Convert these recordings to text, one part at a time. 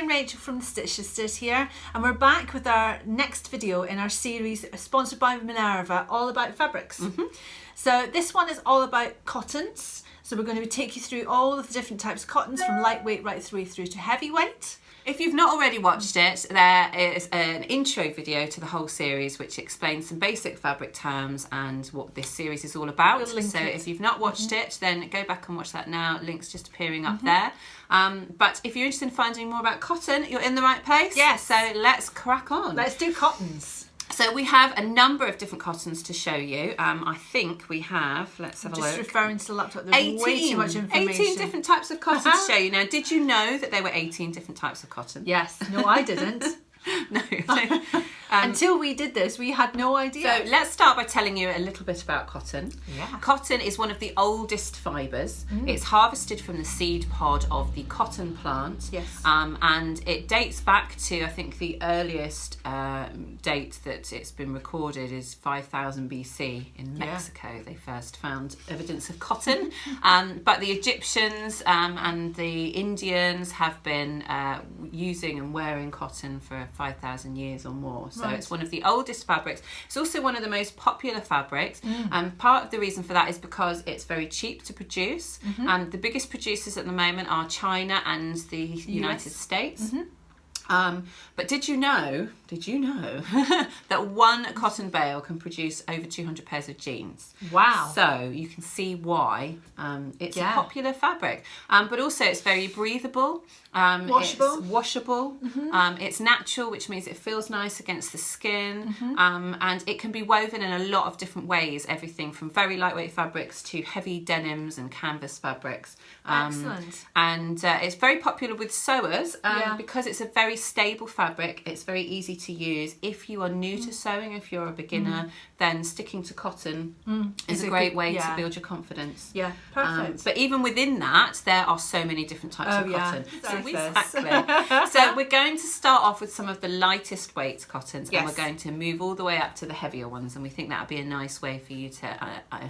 and Rachel from the Stitch Sisters here, and we're back with our next video in our series sponsored by Minerva, all about fabrics. So this one is all about cottons. So we're going to take you through all of the different types of cottons, from lightweight right through to heavyweight. If you've not already watched it, there is an intro video to the whole series which explains some basic fabric terms and what this series is all about. We'll link so it. if you've not watched it, then go back and watch that now. Link's just appearing up there. But if you're interested in finding more about cotton, you're in the right place. Yes. So let's crack on. Let's do cottons. So we have a number of different cottons to show you. I think we have, let's have a look. Just referring to the laptop, there's way too much information. 18 different types of cotton to show you. Now, did you know that there were 18 different types of cotton? Yes. No, I didn't. No. Until we did this, we had no idea. So let's start by telling you a little bit about cotton. Yeah. Cotton is one of the oldest fibres. It's harvested from the seed pod of the cotton plant. Yes. And it dates back to, I think, the earliest date that it's been recorded is 5000 BC in Mexico. They first found evidence of cotton. But the Egyptians and the Indians have been using and wearing cotton for 5,000 years or more. So it's one of the oldest fabrics. It's also one of the most popular fabrics. And part of the reason for that is because it's very cheap to produce. The biggest producers at the moment are China and the United States. But did you know that one cotton bale can produce over 200 pairs of jeans? Wow. So you can see why it's a popular fabric. But also it's very breathable. Washable. It's washable. It's natural, which means it feels nice against the skin. And it can be woven in a lot of different ways, everything from very lightweight fabrics to heavy denims and canvas fabrics. Excellent. And it's very popular with sewers because it's a very stable fabric. It's very easy to use. If you are new to sewing, if you're a beginner, then sticking to cotton is a great way to build your confidence. Yeah, perfect. But even within that, there are so many different types of cotton. Exactly. So we're going to start off with some of the lightest weight cottons, and we're going to move all the way up to the heavier ones, and we think that would be a nice way for you to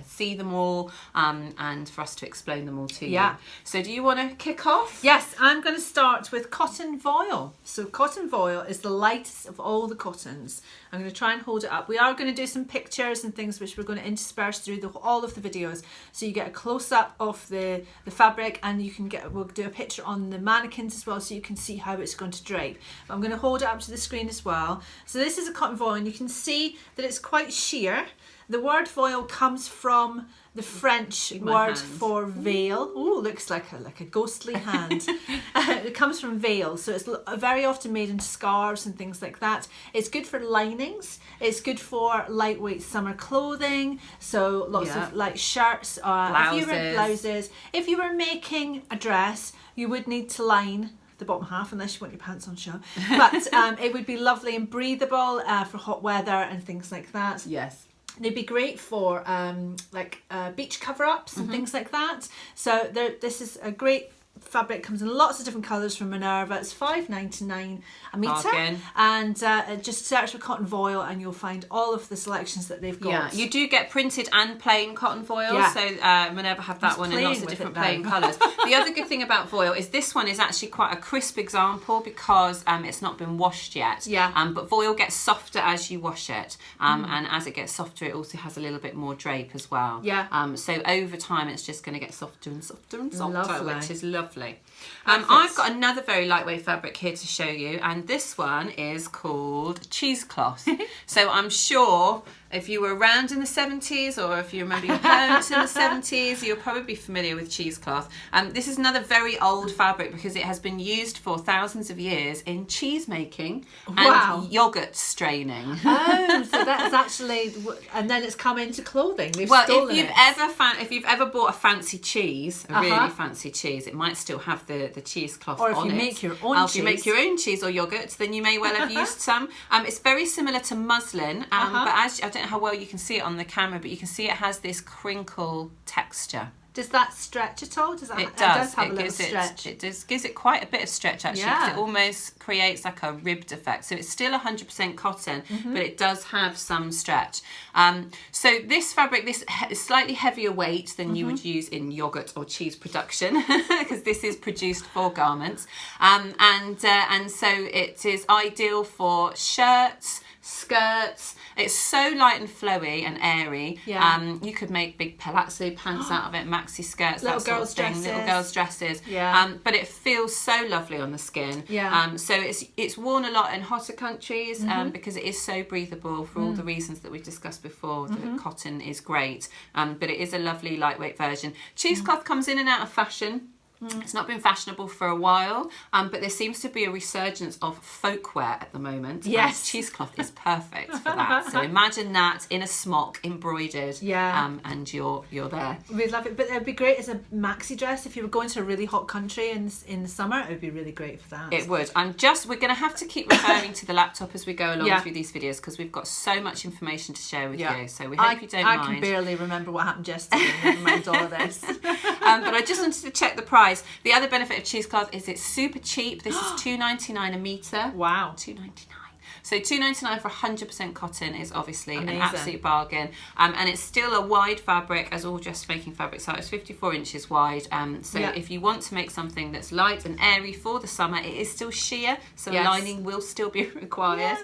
see them all and for us to explain them all to you. So do you want to kick off? Yes, I'm going to start with cotton voile. So cotton voile is the lightest of all the cottons. I'm going to try and hold it up. We are going to do some pictures and things which we're going to intersperse through all of the videos, so you get a close-up of the fabric, and you can we'll do a picture on the mannequins as well, so you can see how it's going to drape. But I'm going to hold it up to the screen as well. So this is a cotton voile, and you can see that it's quite sheer. The word voile comes from the French word for veil. Oh, looks like a ghostly hand. It comes from veil, so it's very often made into scarves and things like that. It's good for linings. It's good for lightweight summer clothing. So lots of like shirts, blouses. If you were making a dress, you would need to line the bottom half, unless you want your pants on show. But it would be lovely and breathable for hot weather and things like that. Yes. They'd be great for beach cover-ups and things like that. So this is a great fabric. Comes in lots of different colours from Minerva. It's $5.99 a metre. And just search for cotton voile and you'll find all of the selections that they've got. Yeah, you do get printed and plain cotton voile. So Minerva have that one in lots of different plain colours. The other good thing about voile is this one is actually quite a crisp example because it's not been washed yet. But voile gets softer as you wash it. And as it gets softer, it also has a little bit more drape as well. So over time, it's just going to get softer and softer and softer, which is lovely. I've got another very lightweight fabric here to show you, and this one is called Cheesecloth. So I'm sure if you were around in the 70s, or if you remember your parents in the 70s, you'll probably be familiar with cheesecloth. This is another very old fabric because it has been used for thousands of years in cheese making and yoghurt straining. Oh, so that's actually, and then it's come into clothing. If you've ever bought a fancy cheese, a really fancy cheese, it might still have the cheesecloth on it. Or if you make your own cheese. If you make your own cheese or yoghurt, then you may well have used some. It's very similar to muslin, but as I don't know how well you can see it on the camera, but you can see it has this crinkle texture. Does that stretch at all? Does that? It does. Have a little stretch. It gives it quite a bit of stretch actually, because Yeah. it almost creates like a ribbed effect. So it's still 100% cotton, but it does have some stretch. So this fabric, this is slightly heavier weight than you would use in yogurt or cheese production, because this is produced for garments, and so it is ideal for shirts, skirts. It's so light and flowy and airy. Yeah. You could make big palazzo pants out of it, maxi skirts, Little that sort girls' of thing, dresses. little girls' dresses. Yeah. But it feels so lovely on the skin. Yeah. So it's worn a lot in hotter countries because it is so breathable for all the reasons that we've discussed before. That cotton is great, but it is a lovely lightweight version. Cheesecloth comes in and out of fashion. It's not been fashionable for a while, but there seems to be a resurgence of folkwear at the moment. Yes. Cheesecloth is perfect for that. So imagine that in a smock, embroidered, and you're there. We'd love it, but it'd be great as a maxi dress if you were going to a really hot country in the summer. It would be really great for that. It would. We're going to have to keep referring to the laptop as we go along through these videos, because we've got so much information to share with you. So we hope you don't mind. I can barely remember what happened yesterday. Never mind all of this. But I just wanted to check the price. The other benefit of cheesecloth is it's super cheap. This is $2.99 a metre. Wow. $2.99. So $2.99 for 100% cotton is obviously Amazing. an absolute bargain. And it's still a wide fabric, as all dressmaking fabrics are. It's 54 inches wide. So if you want to make something that's light and airy for the summer, it is still sheer. So lining will still be required. Yeah.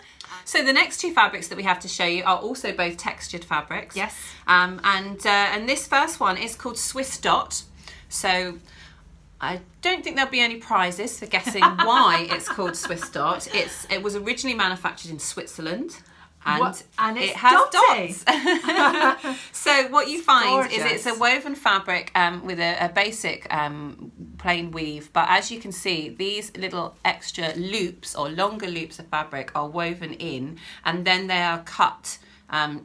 So the next two fabrics that we have to show you are also both textured fabrics. Yes. And this first one is called Swiss Dot. So I don't think there'll be any prizes for guessing why it's called Swiss Dot. It was originally manufactured in Switzerland. And it has dots. So what you find is it's a woven fabric with a basic plain weave. But as you can see, these little extra loops or longer loops of fabric are woven in, and then they are cut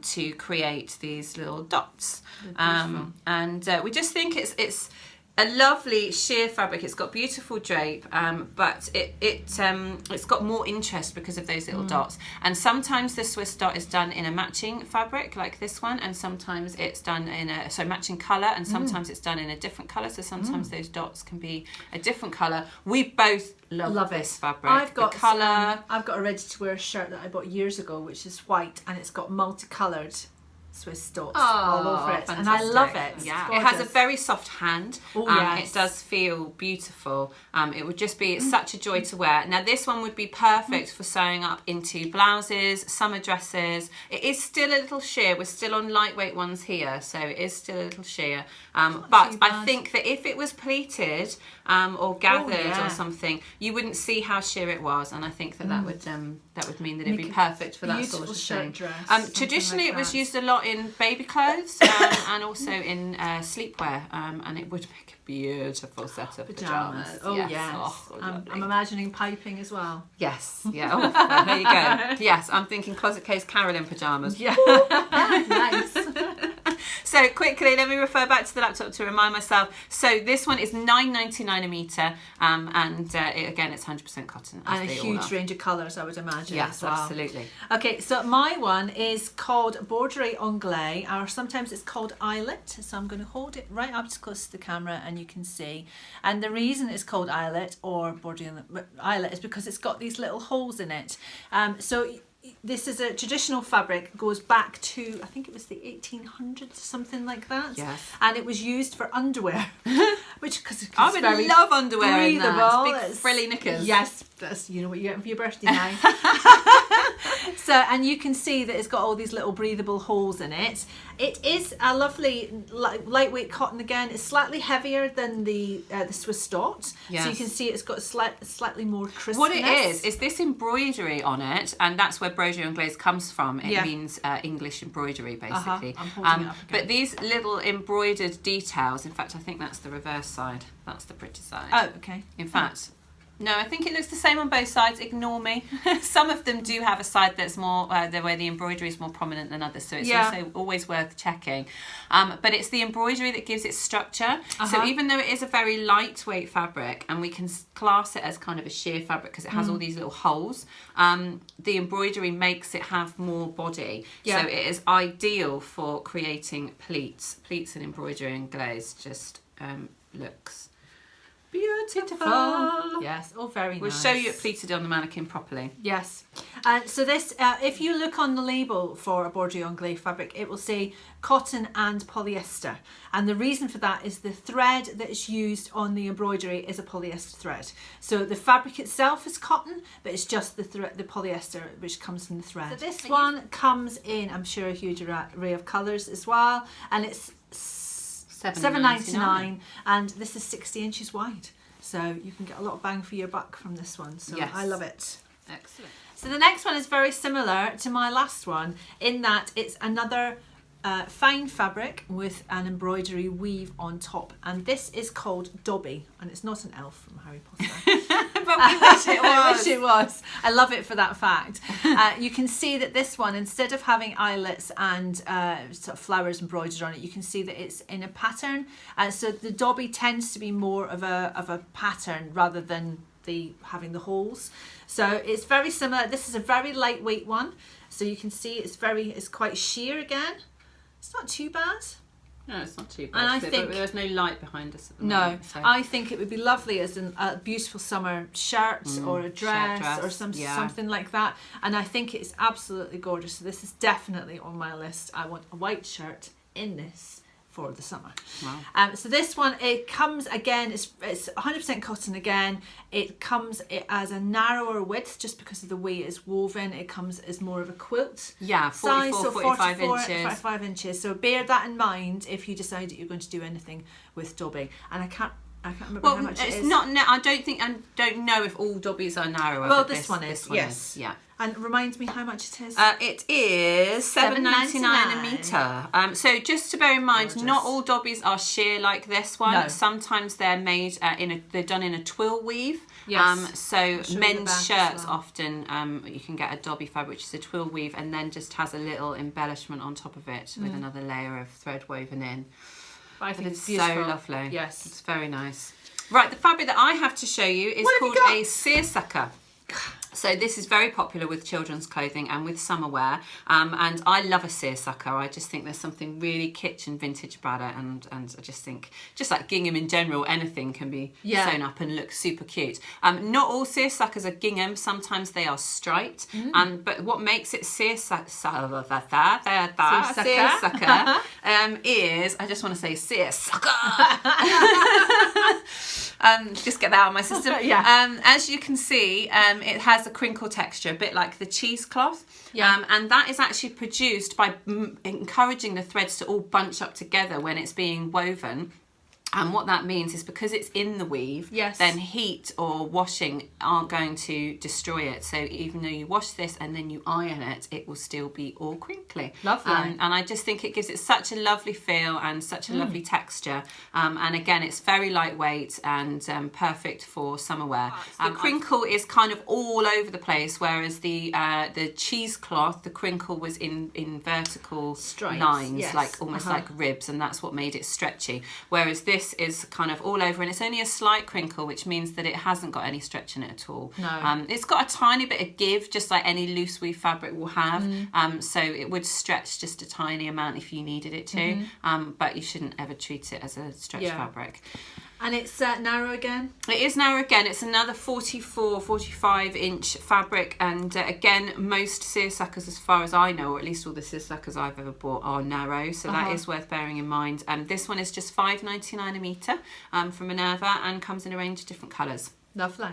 to create these little dots. And we just think it's a lovely sheer fabric. It's got beautiful drape, but it's got more interest because of those little dots. And sometimes the Swiss Dot is done in a matching fabric like this one, and sometimes it's done in matching colour, and sometimes it's done in a different colour. So sometimes those dots can be a different colour. We both love this fabric. I've got the colour. I've got a ready-to-wear shirt that I bought years ago, which is white, and it's got multicoloured Swiss dots all over it, and I love it. Yeah, it has a very soft hand. It does feel beautiful. It would just be such a joy to wear. Now this one would be perfect for sewing up into blouses, summer dresses. It is still a little sheer. We're still on lightweight ones here, so it is still a little sheer. But I think that if it was pleated or gathered or something, you wouldn't see how sheer it was, and I think that would mean that it'd be perfect for that sort of thing. Dress, traditionally, it was used a lot in baby clothes and also in sleepwear, and it would make a beautiful set of pyjamas. Oh yes. I'm imagining piping as well. Yes, yeah. Oh, there you go. Yes, I'm thinking closet case Carolyn pyjamas. Yeah. Nice. So quickly, let me refer back to the laptop to remind myself. So this one is $9.99 a metre, and again, it's 100% cotton. And a huge range of colours, I would imagine. Yes, as well. Absolutely. Okay, so my one is called Broderie Anglaise, or sometimes it's called eyelet. So I'm going to hold it right up close to the camera, and you can see. And the reason it's called eyelet or Broderie eyelet is because it's got these little holes in it. So this is a traditional fabric, goes back to, I think it was the 1800s, something like that. Yes. And it was used for underwear, which because I would love underwear in that. Big frilly knickers. Yes, that's what you get for your birthday now. So, and you can see that it's got all these little breathable holes in it. It is a lovely lightweight cotton again. It's slightly heavier than the Swiss Dot. Yes. So you can see it's got slightly more crispness. What it is this embroidery on it, and that's where Broderie Anglaise comes from. It means English embroidery, basically. I'm holding it up again. But these little embroidered details, in fact, I think that's the reverse side. That's the pretty side. Oh, okay. In fact, No, I think it looks the same on both sides. Ignore me. Some of them do have a side that's more, the way the embroidery is more prominent than others, so it's also always worth checking. But it's the embroidery that gives it structure. So even though it is a very lightweight fabric, and we can class it as kind of a sheer fabric because it has all these little holes, the embroidery makes it have more body. So it is ideal for creating pleats. Pleats and embroidery and glaze just looks beautiful. Yes, all very nice. We'll show you it pleated on the mannequin properly. Yes. So this, if you look on the label for a Broderie Anglaise fabric, it will say cotton and polyester. And the reason for that is the thread that is used on the embroidery is a polyester thread. So the fabric itself is cotton, but it's just the polyester which comes from the thread. So this one comes in, I'm sure, a huge array of colours as well. And it's $7.99, and this is 60 inches wide, so you can get a lot of bang for your buck from this one. So I love it. Excellent. So the next one is very similar to my last one in that it's another fine fabric with an embroidery weave on top, and this is called Dobby, and it's not an elf from Harry Potter. But we wish it was. I wish it was. I love it for that fact. You can see that this one, instead of having eyelets and sort of flowers embroidered on it, you can see that it's in a pattern. So the Dobby tends to be more of a pattern rather than having the holes. So it's very similar. This is a very lightweight one. So you can see it's quite sheer again. It's not too bad. No, it's not too bad. And I think there's no light behind us at the moment. So. I think it would be lovely as a beautiful summer shirt or a dress or something like that. And I think it's absolutely gorgeous. So this is definitely on my list. I want a white shirt in this for the summer. Wow. So this one, it comes again, it's 100% cotton again. It comes as a narrower width just because of the way it's woven. It comes as more of a quilt. Yeah, 45 inches. 45 inches. So bear that in mind if you decide that you're going to do anything with Dobby. And I can't remember how much it is. I don't know if all Dobbies are narrower. Well, but this one is. Yes. Yeah. And remind me how much it is. It is $7.99 a metre. So just to bear in mind, gorgeous. Not all Dobbies are sheer like this one. No. Sometimes they're made they're done in a twill weave. Yes. So men's shirts often you can get a Dobby fabric, which is a twill weave, and then just has a little embellishment on top of it with another layer of thread woven in. I think it's so lovely. Yes. It's very nice. Right, the fabric that I have to show you is called a Seersucker. So this is very popular with children's clothing and with summer wear, and I love a seersucker. I just think there's something really kitsch and vintage about it, and I just think, just like gingham in general, anything can be sewn up and look super cute. Not all seersuckers are gingham, sometimes they are striped, but what makes it seersucker is, I just want to say seersucker. Just get that out of my system. As you can see, it has a crinkle texture, a bit like the cheesecloth. And that is actually produced by encouraging the threads to all bunch up together when it's being woven. And what that means is because it's in the weave, then heat or washing aren't going to destroy it. So even though you wash this and then you iron it, it will still be all crinkly. Lovely. And I just think it gives it such a lovely feel and such a lovely texture. And again, it's very lightweight and perfect for summer wear. The crinkle is kind of all over the place, whereas the cheesecloth, the crinkle was in vertical stripes, lines, like almost like ribs, and that's what made it stretchy. Whereas this is kind of all over, and it's only a slight crinkle, which means that it hasn't got any stretch in it at all. No. It's got a tiny bit of give, just like any loose weave fabric will have. So it would stretch just a tiny amount if you needed it to, but you shouldn't ever treat it as a stretch fabric. And it's narrow again? It is narrow again. It's another 45 inch fabric, and again, most seersuckers, as far as I know, or at least all the seersuckers I've ever bought, are narrow, so that is worth bearing in mind. This one is just $5.99 a metre from Minerva, and comes in a range of different colours. Lovely.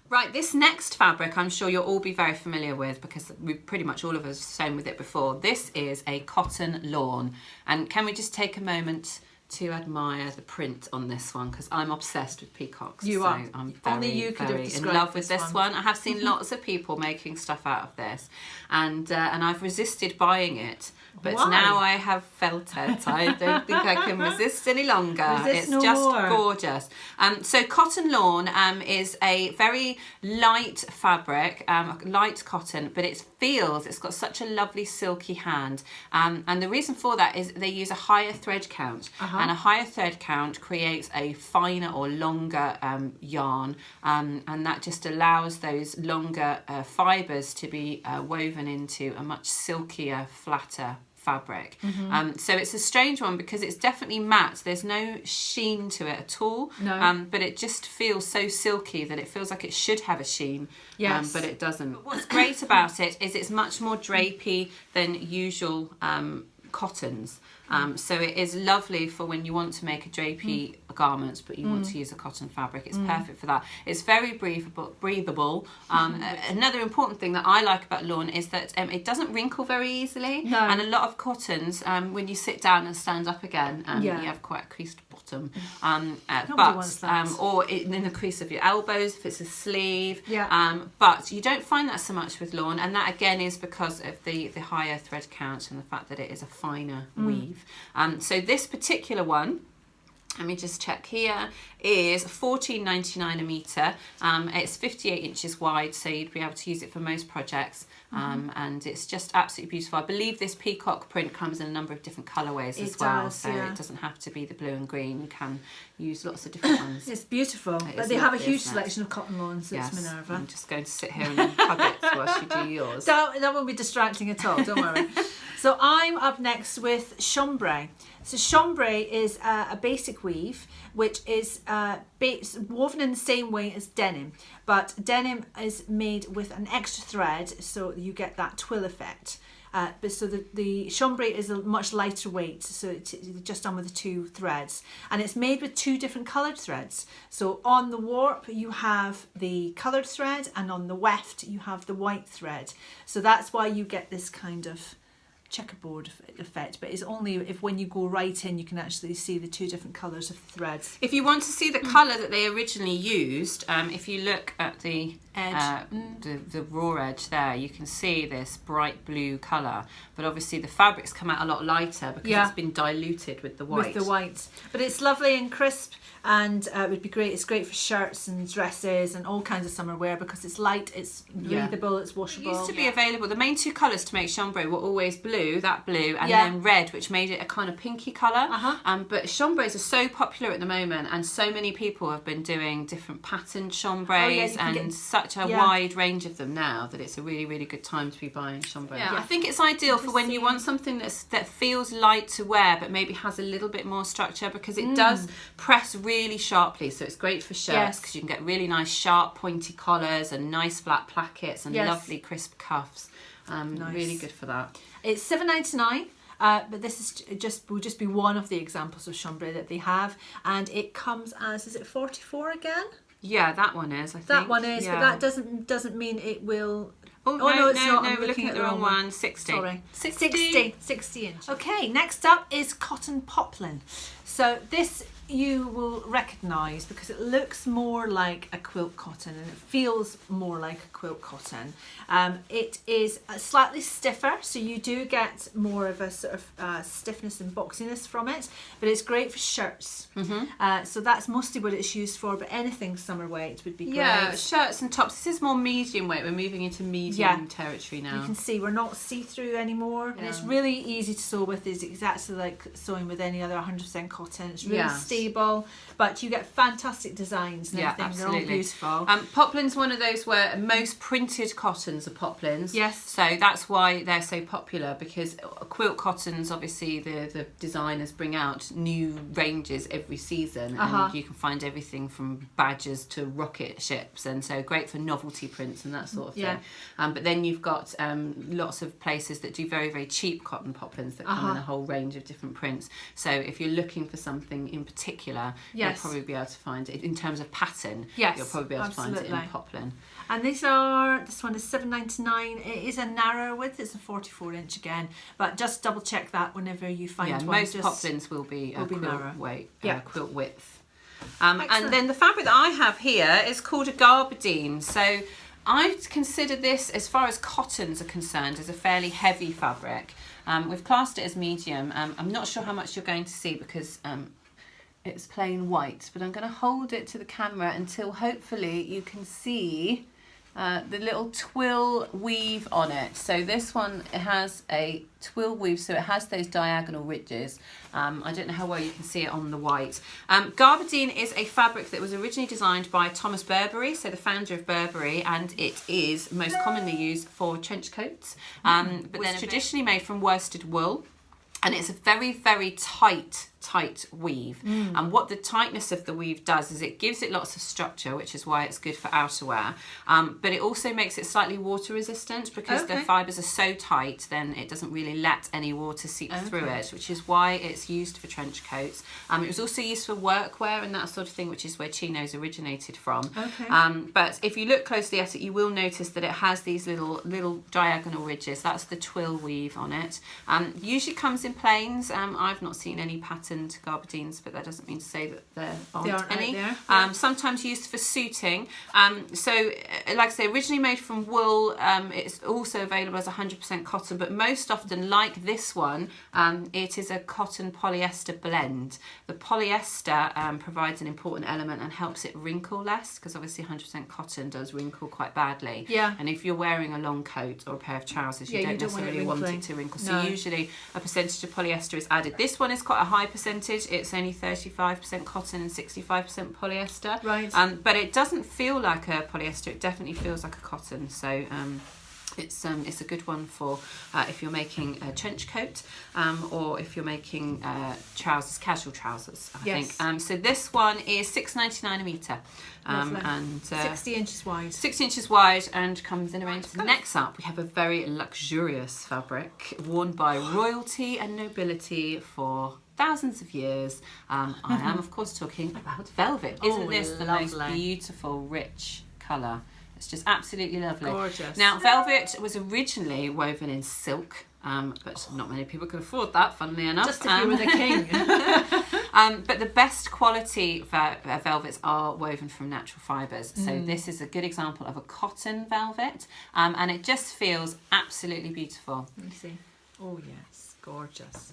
Right, this next fabric I'm sure you'll all be very familiar with because we've pretty much all of us sewn with it before. This is a cotton lawn, and can we just take a moment to admire the print on this one because I'm obsessed with peacocks. You are. I'm Only you could have very in described love with this this one. I have seen lots of people making stuff out of this, and I've resisted buying it. But Why? now I have felt it. I don't think I can resist any longer. Resist it's no just more. gorgeous. So cotton lawn is a very light fabric, light cotton, but it's got such a lovely silky hand. And the reason for that is they use a higher thread count. And a higher thread count creates a finer or longer yarn. And that just allows those longer fibres to be woven into a much silkier, flatter fabric. So it's a strange one because it's definitely matte. There's no sheen to it at all. No. But it just feels so silky that it feels like it should have a sheen. Yes. But it doesn't. But what's great about it is it's much more drapey than usual cottons. So it is lovely for when you want to make a drapey garment, but you want to use a cotton fabric. It's perfect for that. It's very breathable. Another important thing that I like about lawn is that it doesn't wrinkle very easily. No. And a lot of cottons, when you sit down and stand up again, you have quite a creased bottom. Wants that. Or in the crease of your elbows if it's a sleeve. Yeah. But you don't find that so much with lawn, and that again is because of the higher thread count and the fact that it is a finer weave. So this particular one, let me just check here, is $14.99 a metre. It's 58 inches wide, so you'd be able to use it for most projects. And it's just absolutely beautiful. I believe this peacock print comes in a number of different colourways as well. So it doesn't have to be the blue and green. You can use lots of different ones. It's beautiful. But they have a huge selection of cotton lawns, so it's Minerva. I'm just going to sit here and hug it whilst you do yours. That won't be distracting at all, don't worry. So I'm up next with Chambray. So Chambray is a basic weave, which is woven in the same way as denim, but denim is made with an extra thread, so you get that twill effect. But so the chambray is a much lighter weight, so it's just done with the 2 threads, and it's made with 2 different coloured threads. So on the warp you have the coloured thread, and on the weft you have the white thread. So that's why you get this kind of checkerboard effect, but it's only if when you go right in you can actually see the 2 different colours of threads. If you want to see the colour that they originally used, if you look at the edge, the raw edge there, you can see this bright blue colour, but obviously the fabric's come out a lot lighter because it's been diluted with the white. With the white. But it's lovely and crisp, and it would be great. It's great for shirts and dresses and all kinds of summer wear because it's light, it's breathable, it's washable. It used to be available. The main 2 colours to make chambray were always blue, and then red, which made it a kind of pinky colour. But chambrays are so popular at the moment, and so many people have been doing different patterned chambrays and such a wide range of them now that it's a really, really good time to be buying chambray. I think it's ideal for when you want something that feels light to wear but maybe has a little bit more structure, because it does press really sharply, so it's great for shirts because you can get really nice sharp pointy collars and nice flat plackets and lovely crisp cuffs. Really good for that. It's $7.99. But this is will just be one of the examples of chambray that they have, and it comes as, is it 44 again? Yeah, that one is, I think. That one is, but that doesn't mean it will. Oh, no, it's not. No, we're looking at the wrong one. 60. Sorry. 60 inch. Okay, next up is cotton poplin. So this you will recognise because it looks more like a quilt cotton and it feels more like a quilt cotton. It is slightly stiffer, so you do get more of a sort of stiffness and boxiness from it, but it's great for shirts. So that's mostly what it's used for, but anything summer weight would be great. Yeah, shirts and tops. This is more medium weight. We're moving into medium territory now. You can see we're not see-through anymore, and it's really easy to sew with. It's exactly like sewing with any other 100% cotton. It's really stable, but you get fantastic designs and everything. Absolutely. They're all beautiful. Poplin's one of those where most printed cottons are poplins. Yes. So that's why they're so popular, because quilt cottons, obviously the designers bring out new ranges every season, and you can find everything from badgers to rocket ships, and so great for novelty prints and that sort of thing. But then you've got lots of places that do very, very cheap cotton poplins that come in a whole range of different prints. So if you're looking for something in particular particular, yes, you'll probably be able to find it in terms of pattern. Yes, you'll probably be able to find it in Poplin. And these are, this one is $7.99. It is a narrow width, it's a 44-inch again, but just double check that whenever you find one. Most Poplins will be quilt narrow. Quilt width. And then the fabric that I have here is called a Gabardine. So I consider this, as far as cottons are concerned, as a fairly heavy fabric. We've classed it as medium. I'm not sure how much you're going to see because it's plain white, but I'm going to hold it to the camera until hopefully you can see the little twill weave on it. So this one, it has a twill weave, so it has those diagonal ridges. I don't know how well you can see it on the white. Gabardine is a fabric that was originally designed by Thomas Burberry, so the founder of Burberry, and it is most commonly used for trench coats, but then traditionally made from worsted wool. And it's a very, very tight weave. And what the tightness of the weave does is it gives it lots of structure, which is why it's good for outerwear. But it also makes it slightly water resistant because the fibres are so tight, then it doesn't really let any water seep through it, which is why it's used for trench coats. It was also used for workwear and that sort of thing, which is where chinos originated from. But if you look closely at it, you will notice that it has these little diagonal ridges. That's the twill weave on it. Usually comes in plains. I've not seen any patterned gabardines, but that doesn't mean to say that there aren't any. Sometimes used for suiting. So like I say, originally made from wool, it's also available as 100% cotton, but most often, like this one, it is a cotton polyester blend. The polyester provides an important element and helps it wrinkle less, because obviously 100% cotton does wrinkle quite badly. And if you're wearing a long coat or a pair of trousers, you don't necessarily want it to wrinkle. So usually a percentage of polyester is added. This one is quite a high percentage. It's only 35% cotton and 65% polyester. But it doesn't feel like a polyester. It definitely feels like a cotton. So it's a good one for if you're making a trench coat or if you're making trousers, casual trousers, I think. So this one is $6.99 a metre. And 60 inches wide. 60 inches wide and comes in a range. Next up, we have a very luxurious fabric worn by royalty and nobility for thousands of years. I am, of course, talking about velvet. Isn't this the most beautiful, rich colour? It's just absolutely lovely. Gorgeous. Now, velvet was originally woven in silk, but not many people could afford that, funnily enough. Just if you were the king. But the best quality velvets are woven from natural fibres. So this is a good example of a cotton velvet, and it just feels absolutely beautiful. Let me see. Oh yes, gorgeous.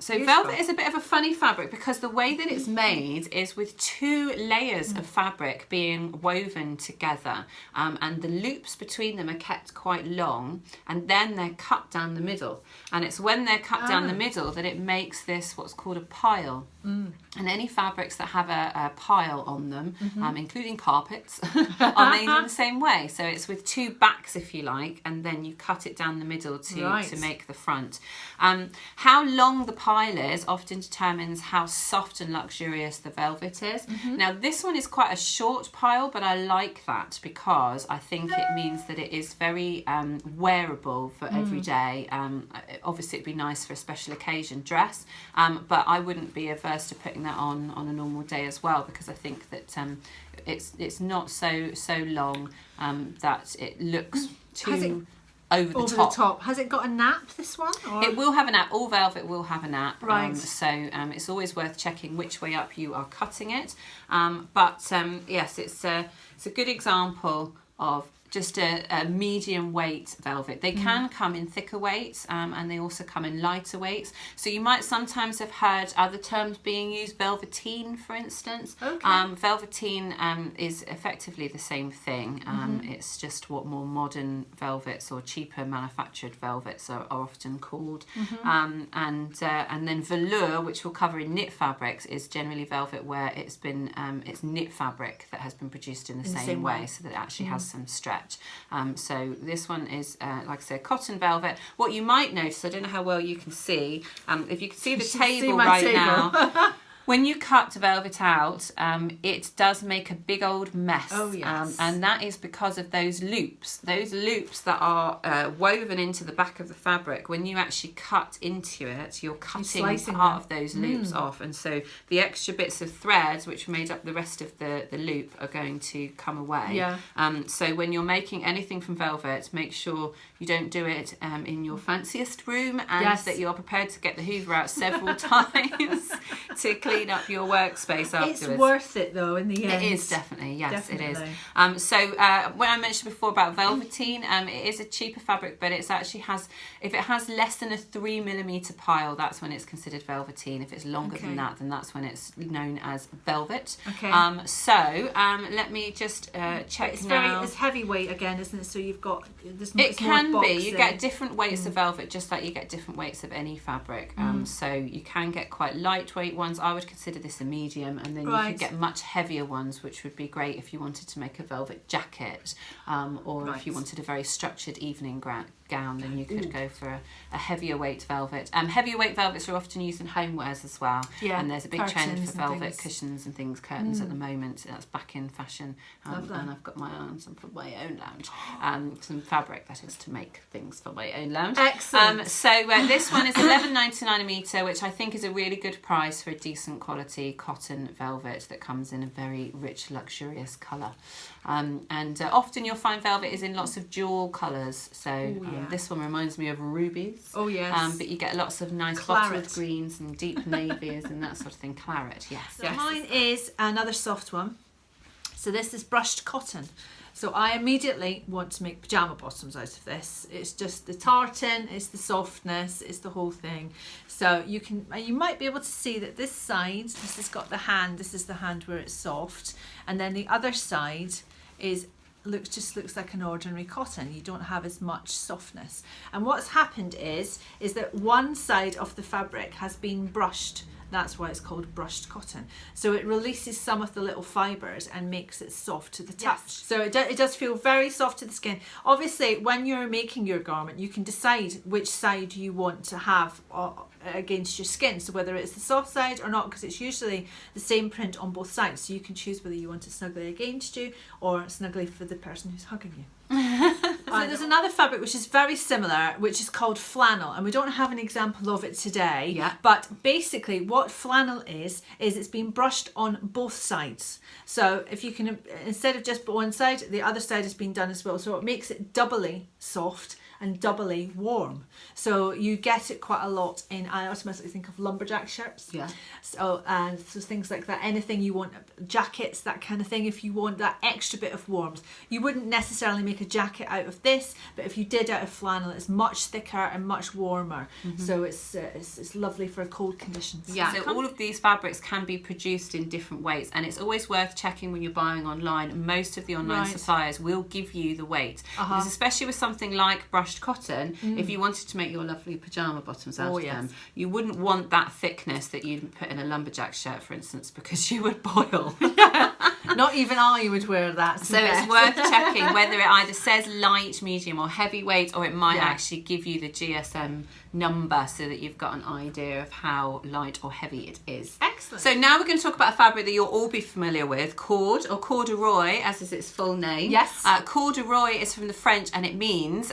So velvet is a bit of a funny fabric because the way that it's made is with two layers of fabric being woven together, and the loops between them are kept quite long, and then they're cut down the middle. And it's when they're cut down the middle that it makes this what's called a pile. And any fabrics that have a pile on them, including carpets, are made in the same way. So it's with two backs, if you like, and then you cut it down the middle to make the front. How long the pile is often determines how soft and luxurious the velvet is. Now this one is quite a short pile, but I like that because I think it means that it is very wearable for every day. Obviously it'd be nice for a special occasion dress, but I wouldn't be averse to putting that on a normal day as well, because I think that it's not so long that it looks too over the top. Has it got a nap, this one? Or? It will have a nap. All velvet will have a nap. It's always worth checking which way up you are cutting it. Yes, it's a good example of just a medium weight velvet. They can come in thicker weights, and they also come in lighter weights. So you might sometimes have heard other terms being used, velveteen, for instance. Velveteen is effectively the same thing. It's just what more modern velvets or cheaper manufactured velvets are often called. And then velour, which we'll cover in knit fabrics, is generally velvet where it's been it's knit fabric that has been produced in the same way, so that it actually has some stretch. So this one is, like I said, cotton velvet. What you might notice, I don't know how well you can see, if you can see the table now, When you cut velvet out, it does make a big old mess. Oh, yes. And that is because of those loops that are woven into the back of the fabric. When you actually cut into it, you're cutting part of those loops off. And so the extra bits of thread, which made up the rest of the loop, are going to come away. Yeah. So when you're making anything from velvet, make sure you don't do it in your fanciest room, and that you're prepared to get the Hoover out several times to clean up your workspace afterwards. It's worth it though in the end. It is definitely, yes, it is. When I mentioned before about velveteen, it is a cheaper fabric, but it actually has, if it has less than a 3mm pile, that's when it's considered velveteen. If it's longer than that, then that's when it's known as velvet. Okay. Let me just check it's now. It's heavyweight again, isn't it? So you've got it can be. You get different weights of velvet, just like you get different weights of any fabric. So you can get quite lightweight ones. I would consider this a medium, and then you could get much heavier ones, which would be great if you wanted to make a velvet jacket, or if you wanted a very structured evening gown, then you could go for a heavier weight velvet. Heavier weight velvets are often used in homewares as well. Yeah, and there's a big trend for velvet cushions and things, curtains at the moment. That's back in fashion. And I've got my eye on some for my own lounge. Some fabric, that is, to make things for my own lounge. Excellent. This one is $11.99 a metre, which I think is a really good price for a decent quality cotton velvet that comes in a very rich, luxurious colour. Often you'll find velvet is in lots of jewel colours. So this one reminds me of rubies. Oh yes. But you get lots of nice bottled greens and deep navies and that sort of thing. Claret, yes. So mine is another soft one. So this is brushed cotton. So I immediately want to make pyjama bottoms out of this. It's just the tartan, it's the softness, it's the whole thing. So you might be able to see that this side, this has got the hand, this is the hand where it's soft, and then the other side just looks like an ordinary cotton. You don't have as much softness. And what's happened is that one side of the fabric has been brushed. That's why it's called brushed cotton. So it releases some of the little fibres and makes it soft to the touch. Yes. So it does feel very soft to the skin. Obviously, when you're making your garment, you can decide which side you want to have against your skin. So whether it's the soft side or not, because it's usually the same print on both sides. So you can choose whether you want it snugly against you or snugly for the person who's hugging you. So there's another fabric which is very similar, which is called flannel, and we don't have an example of it today. Yeah. But basically what flannel is it's been brushed on both sides. So if you can, instead of just one side, the other side has been done as well. So it makes it doubly soft and doubly warm. So you get it quite a lot in, I automatically think of lumberjack shirts. Yeah. So things like that, anything you want, jackets, that kind of thing, if you want that extra bit of warmth. You wouldn't necessarily make a jacket out of this, but if you did out of flannel, it's much thicker and much warmer. So it's lovely for cold conditions. Yeah, so all of these fabrics can be produced in different weights, and it's always worth checking when you're buying online. Most of the online suppliers will give you the weight, because especially with something like brushed cotton, if you wanted to make your lovely pyjama bottoms out of them, you wouldn't want that thickness that you'd put in a lumberjack shirt, for instance, because you would boil. Not even I would wear that. So it's worth checking whether it either says light, medium or heavyweight, or it might actually give you the GSM number so that you've got an idea of how light or heavy it is. Excellent. So now we're going to talk about a fabric that you'll all be familiar with, cord or corduroy, as is its full name. Yes. Corduroy is from the French, and it means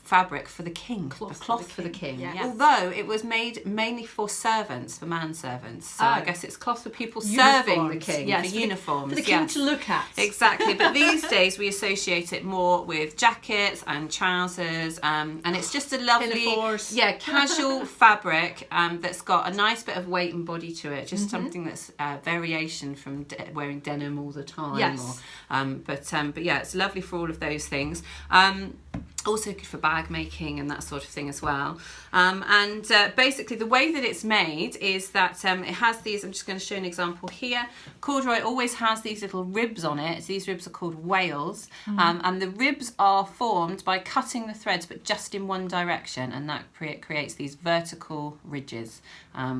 fabric for the king, cloth for the king. Yes. Although it was made mainly for servants, for manservants. So I guess it's cloth for people serving the king, for uniforms. For the king to look at. Exactly. But these days we associate it more with jackets and trousers, and it's just a lovely, casual fabric that's got a nice bit of weight and body to it. Just something that's variation from wearing denim all the time. Yes. But yeah, it's lovely for all of those things. Also good for bag making and that sort of thing as well. Basically the way that it's made is that it has these, I'm just going to show an example here. Corduroy always has these little ribs on it. These ribs are called wales, and the ribs are formed by cutting the threads but just in one direction, and that creates these vertical ridges,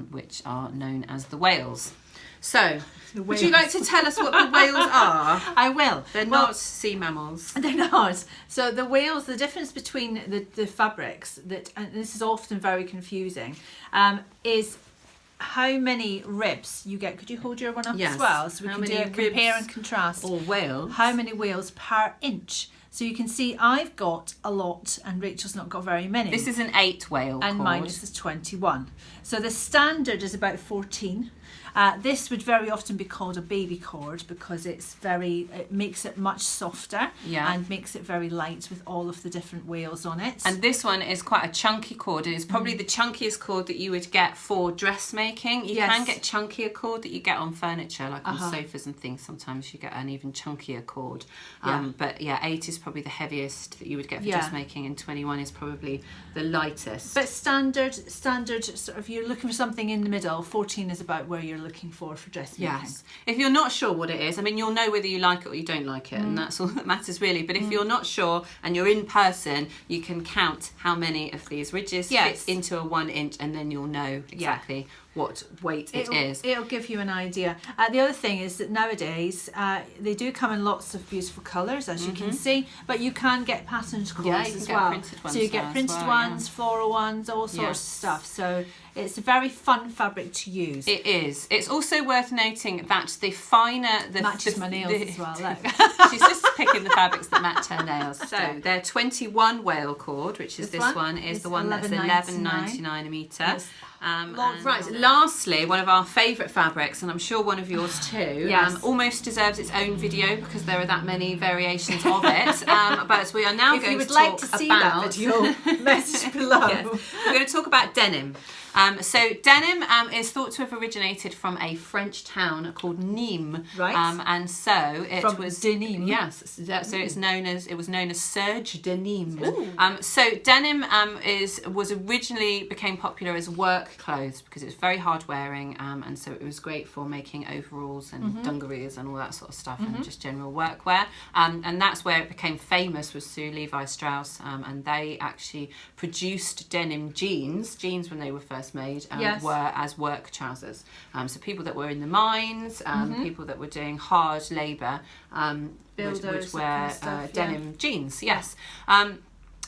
which are known as the wales. So, would you like to tell us what the whales are? I will. They're not sea mammals. They're not. So the whales, the difference between the fabrics, and this is often very confusing, is how many ribs you get. Could you hold your one up Yes. as well? So we How can do many a compare ribs and contrast. or wales? How many wales per inch? So you can see I've got a lot and Rachel's not got very many. This is an 8 wale and cord. mine is 21. So the standard is about 14. This would very often be called a baby cord because it makes it much softer and makes it very light with all of the different wales on it. And this one is quite a chunky cord. It is probably the chunkiest cord that you would get for dressmaking. You can get chunkier cord that you get on furniture, like on sofas and things. Sometimes you get an even chunkier cord. But yeah, 8 is probably the heaviest that you would get for dressmaking, and 21 is probably the lightest. But standard sort of, you're looking for something in the middle. 14 is about where you're looking for dressmaking. Yes. If you're not sure what it is, I mean, you'll know whether you like it or you don't like it, and that's all that matters really. But if you're not sure and you're in person, you can count how many of these ridges fit into a 1 inch, and then you'll know exactly what weight it is. It'll give you an idea. The other thing is that nowadays they do come in lots of beautiful colours, as you can see, but you can get patterned cords as well. So you get printed ones, floral ones, all sorts of stuff. So it's a very fun fabric to use. It is. It's also worth noting that the finer... matches my nails as well, look. She's just picking the fabrics that match her nails. So their 21 wale cord, which is this one is the one that's $11.99 a metre. Yes. Right, lastly, one of our favourite fabrics, and I'm sure one of yours too, almost deserves its own video because there are that many variations of it. But we are now going to talk about... If you would like to see that video, message below. We're going to talk about denim. So denim is thought to have originated from a French town called Nîmes, and so it was denim. Yes, so it was known as serge denim. So denim became popular as work clothes because it's very hard wearing, and so it was great for making overalls and dungarees and all that sort of stuff, and just general workwear. And that's where it became famous, was through Levi Strauss, and they actually produced denim jeans when they were first made were as work trousers. So people that were in the mines, people that were doing hard labour would wear denim jeans. Yes.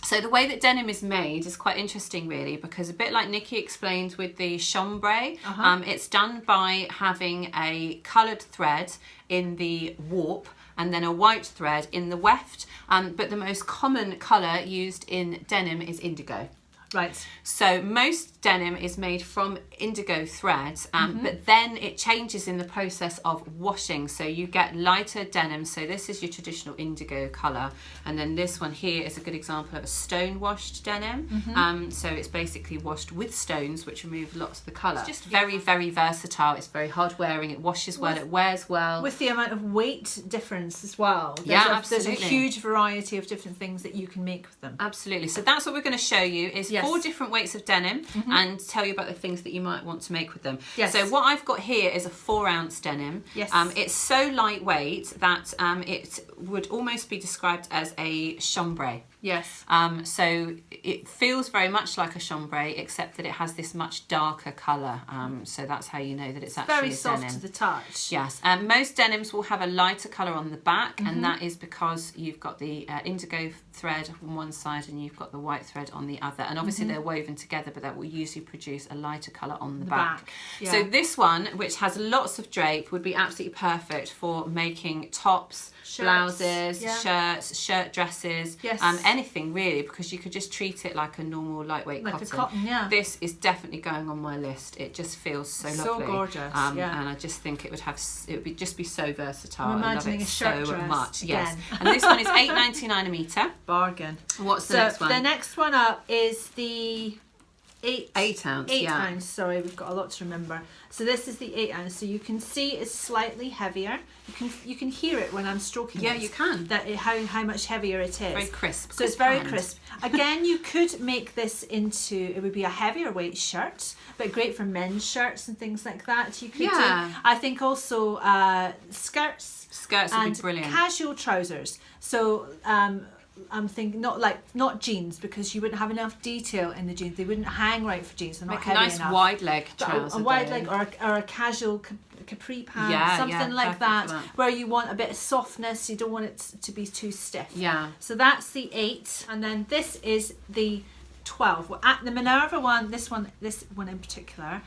So the way that denim is made is quite interesting really, because a bit like Nikki explained with the chambray, it's done by having a coloured thread in the warp and then a white thread in the weft, but the most common colour used in denim is indigo. Right. So most denim is made from indigo threads, but then it changes in the process of washing. So you get lighter denim. So this is your traditional indigo colour. And then this one here is a good example of a stone washed denim. So it's basically washed with stones, which remove lots of the colour. It's just very, very versatile. It's very hard wearing. It washes well. It wears well. With the amount of weight difference as well. Absolutely. There's a huge variety of different things that you can make with them. Absolutely. So that's what we're going to show you is 4 different weights of denim and tell you about the things that you might want to make with them. So what I've got here is a 4-ounce denim. It's so lightweight that it would almost be described as a chambray. So it feels very much like a chambray, except that it has this much darker colour. So that's how you know that it's actually very a soft denim. to the touch. Most denims will have a lighter colour on the back, and that is because you've got the indigo thread on one side and you've got the white thread on the other. And obviously they're woven together, but that will usually produce a lighter colour on the back. So this one, which has lots of drape, would be absolutely perfect for making tops, blouses, shirts, shirt dresses, anything really, because you could just treat it like a normal lightweight cotton. This is definitely going on my list. It just feels so lovely. So gorgeous. And I just think it would just be so versatile. I'm I love imagining it a shirt so dress much. again. And this one is $8.99 a metre. Bargain. What's the next one? The next one up is the 8 ounce. 8 ounce. Sorry, we've got a lot to remember. So this is the 8 ounce. So you can see it's slightly heavier. You can hear it when I'm stroking it. Yeah, you can. How much heavier it is. Very crisp. So it's very crisp. Again, you could make this into, it would be a heavier weight shirt, but great for men's shirts and things like that. You could do. I think also skirts. Skirts would be brilliant. Casual trousers. So I'm thinking not jeans, because you wouldn't have enough detail in the jeans. They wouldn't hang right for jeans. They're not heavy enough. Make a nice wide leg trouser. A wide leg or a casual capri pant, something like that, where you want a bit of softness. You don't want it to be too stiff. So that's the 8, and then this is the 12. Well, at the Minerva one, this one in particular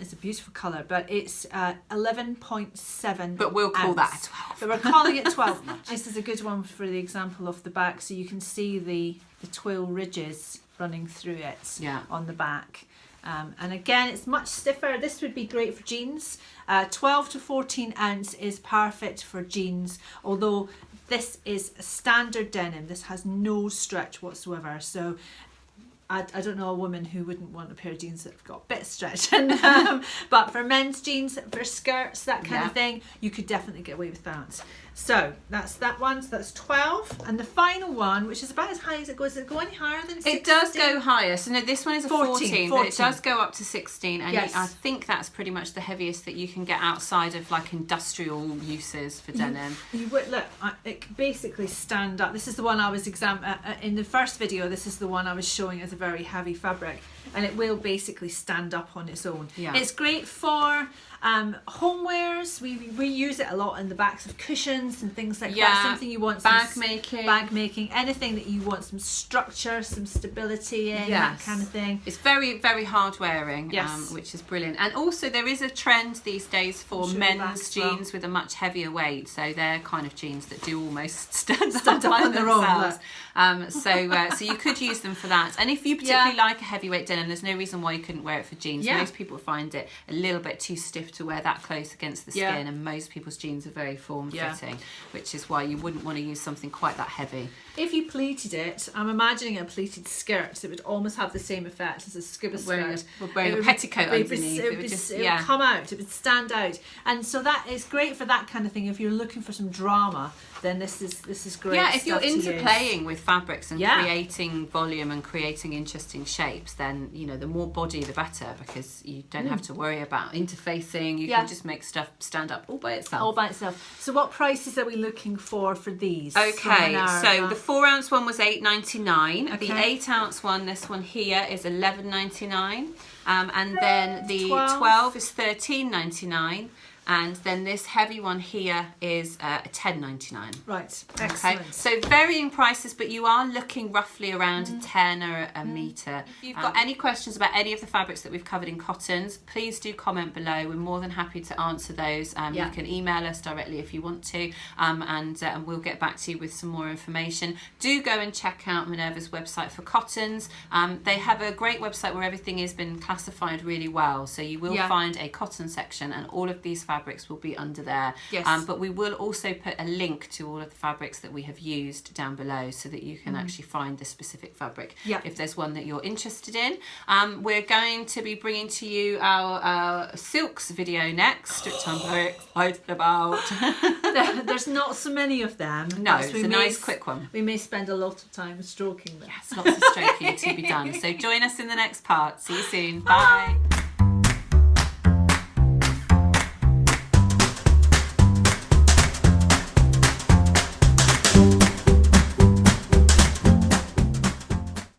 is a beautiful colour, but it's 11.7. But we'll call that a 12. But we're calling it 12. This is a good one for the example of the back, so you can see the twill ridges running through it on the back. And again, it's much stiffer. This would be great for jeans. 12 to 14 ounce is perfect for jeans, although this is a standard denim. This has no stretch whatsoever. So I don't know a woman who wouldn't want a pair of jeans that have got a bit of stretch in them. But for men's jeans, for skirts, that kind of thing, you could definitely get away with that. So that's that one. So that's 12. And the final one, which is about as high as it goes, does it go any higher than 16? It does go higher. So no, this one is a 14. But it does go up to 16. And I think that's pretty much the heaviest that you can get outside of like industrial uses for denim. You would look, it can basically stand up. This is the one I was in the first video. This is the one I was showing as a very heavy fabric, and it will basically stand up on its own. It's great for homewares. We use it a lot in the backs of cushions and things like that. Something you want, bag making, anything that you want some structure, some stability in, that kind of thing. It's very, very hard wearing, which is brilliant. And also there is a trend these days for men's jeans with a much heavier weight, so they're kind of jeans that do almost stand up on their own. So you could use them for that. And if you particularly like a heavyweight denim, there's no reason why you couldn't wear it for jeans. Most people find it a little bit too stiff to wear that close against the skin, and most people's jeans are very form-fitting, which is why you wouldn't want to use something quite that heavy. If you pleated it, I'm imagining a pleated skirt, it would almost have the same effect as a scuba skirt. Wearing a petticoat underneath. It would come out, it would stand out. And so that is great for that kind of thing. If you're looking for some drama, then this is great. Yeah, if you're into playing with fabrics and creating volume and creating interesting shapes, then the more body the better, because you don't have to worry about interfacing. You can just make stuff stand up all by itself. So what prices are we looking for these? Okay, so the 4 ounce one was $8.99. The 8 ounce one, this one here, is $11.99. And then the 12 is $13.99. And then this heavy one here is $10.99. Right, excellent. Okay. So varying prices, but you are looking roughly around a 10 or a metre. If you've got any questions about any of the fabrics that we've covered in cottons, please do comment below. We're more than happy to answer those. You can email us directly if you want to, and we'll get back to you with some more information. Do go and check out Minerva's website for cottons. They have a great website where everything has been classified really well. So you will find a cotton section, and all of these fabrics will be under there. But we will also put a link to all of the fabrics that we have used down below, so that you can actually find the specific fabric if there's one that you're interested in. We're going to be bringing to you our silks video next, which I'm very excited about. There's not so many of them. No, it's a nice quick one. We may spend a lot of time stroking them. Yes, lots of stroking to be done. So join us in the next part. See you soon. Bye.